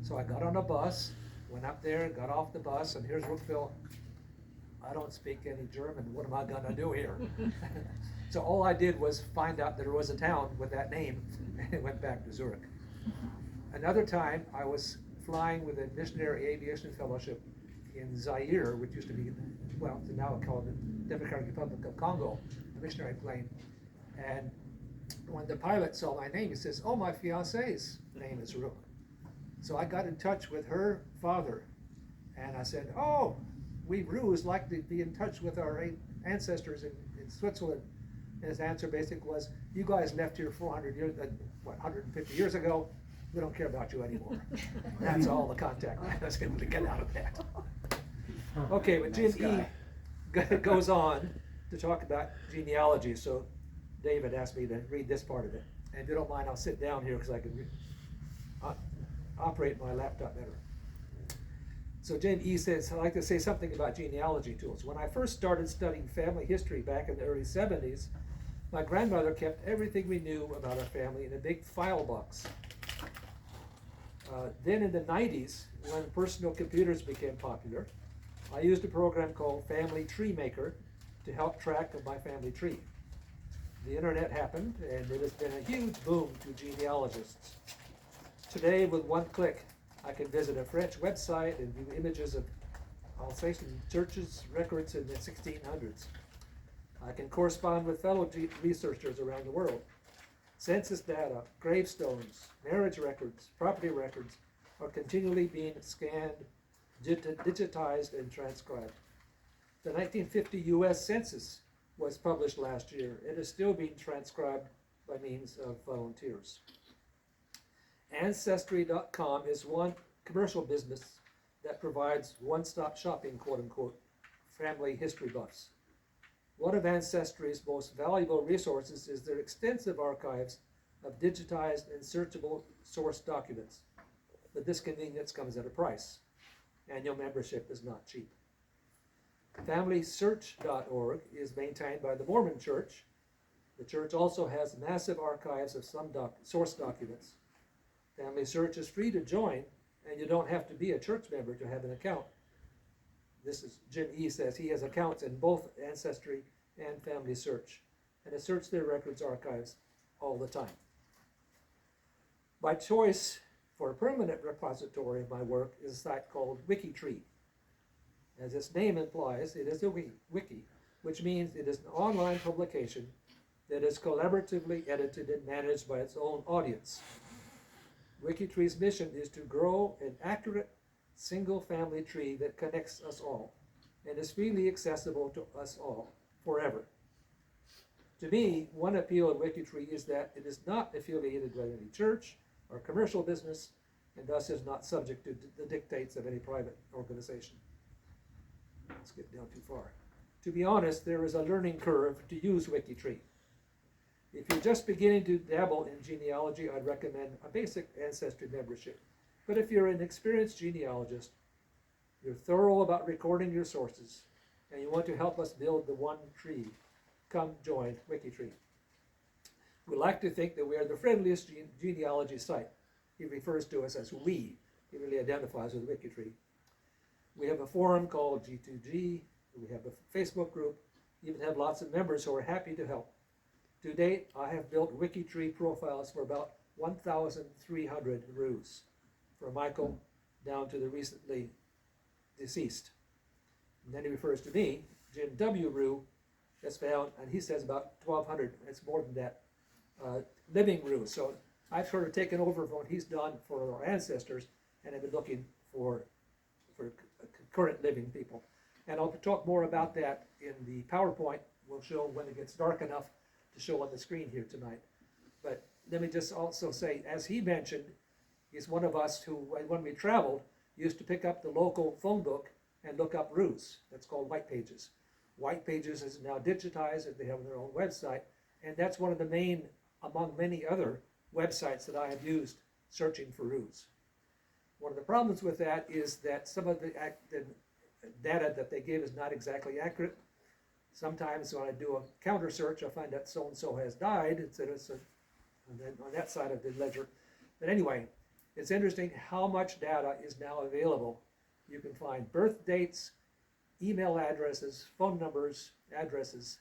So I got on a bus, went up there, got off the bus, and here's Rookville. I don't speak any German. What am I gonna do here? So all I did was find out there was a town with that name and went back to Zurich. Another time I was flying with a missionary aviation fellowship in Zaire, which used to be, well, now called the Democratic Republic of Congo, a missionary plane. And when the pilot saw my name, he says, "Oh, my fiance's name is Rugh." So I got in touch with her father, and I said, "Oh, we Ruhs like to be in touch with our ancestors in Switzerland." And his answer basically was, "You guys left here 400 years, 150 years ago. We don't care about you anymore." That's all the contact I was able to get out of that. Okay, but Nice Jim E. goes on to talk about genealogy. So David asked me to read this part of it. And if you don't mind, I'll sit down here because I can operate my laptop better. So Jim E. says, "I'd like to say something about genealogy tools. When I first started studying family history back in the early 70s, my grandmother kept everything we knew about our family in a big file box. Then in the 90s, when personal computers became popular, I used a program called Family Tree Maker to help track of my family tree. The internet happened, and it has been a huge boom to genealogists. Today, with one click, I can visit a French website and view images of Alsatian churches records in the 1600s. I can correspond with fellow researchers around the world. Census data, gravestones, marriage records, property records are continually being scanned, digitized, and transcribed. The 1950 US Census was published last year. It is still being transcribed by means of volunteers. Ancestry.com is one commercial business that provides one-stop shopping, quote-unquote, family history buffs. One of Ancestry's most valuable resources is their extensive archives of digitized and searchable source documents. But this convenience comes at a price. Annual membership is not cheap. FamilySearch.org is maintained by the Mormon Church. The church also has massive archives of some source documents. Family Search is free to join, and you don't have to be a church member to have an account. This is Jim E. says he has accounts in both Ancestry and Family Search, and has searched their records archives all the time. My choice for a permanent repository of my work is a site called Wikitree. As its name implies, it is a wiki, which means it is an online publication that is collaboratively edited and managed by its own audience. Wikitree's mission is to grow an accurate single family tree that connects us all and is freely accessible to us all forever. To me, one appeal of Wikitree is that it is not affiliated with any church or commercial business, and thus is not subject to the dictates of any private organization. Let's get down too far. To be honest, there is a learning curve to use Wikitree. If you're just beginning to dabble in genealogy, I'd recommend a basic Ancestry membership. But if you're an experienced genealogist, you're thorough about recording your sources, and you want to help us build the one tree, come join Wikitree. We like to think that we are the friendliest genealogy site. He refers to us as we. He really identifies with Wikitree. We have a forum called G2G. We have a Facebook group. We even have lots of members who are happy to help. To date, I have built Wikitree profiles for about 1,300 Ruhs, from Michael down to the recently deceased. And then he refers to me, Jim W. Rugh, has found, and he says about 1,200, it's more than that, living Ruhs. So I've sort of taken over from what he's done for our ancestors, and I've been looking for current living people. And I'll talk more about that in the PowerPoint. We'll show when it gets dark enough to show on the screen here tonight. But let me just also say, as he mentioned, he's one of us who, when we traveled, used to pick up the local phone book and look up Ruhs. That's called White Pages. White Pages is now digitized, and they have their own website, and that's one of the main, among many other websites that I have used searching for Ruhs. One of the problems with that is that some of the data that they give is not exactly accurate. Sometimes when I do a counter search, I find that so-and-so has died, and then on that side of the ledger. But anyway, It's interesting how much data is now available. You can find birth dates, email addresses, phone numbers, addresses.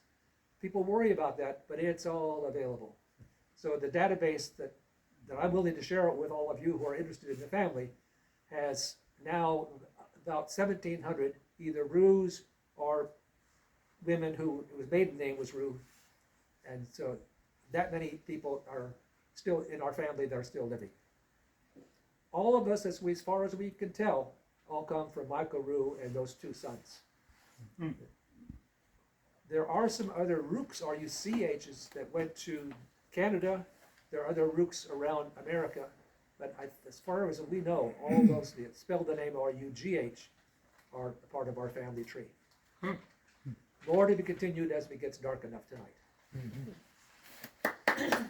People worry about that, but it's all available. So the database that I'm willing to share it with all of you who are interested in the family has now about 1,700 either Rughs or women whose maiden name was Rugh. And so that many people are still in our family that are still living. All of us, as far as we can tell, all come from Michael Rugh and those two sons. Mm-hmm. There are some other Ruchs, R-U-C-H's, that went to Canada. There are other Ruchs around America. But as far as we know, all those that spell the name R-U-G-H are a part of our family tree. More to be continued as it gets dark enough tonight. Mm-hmm.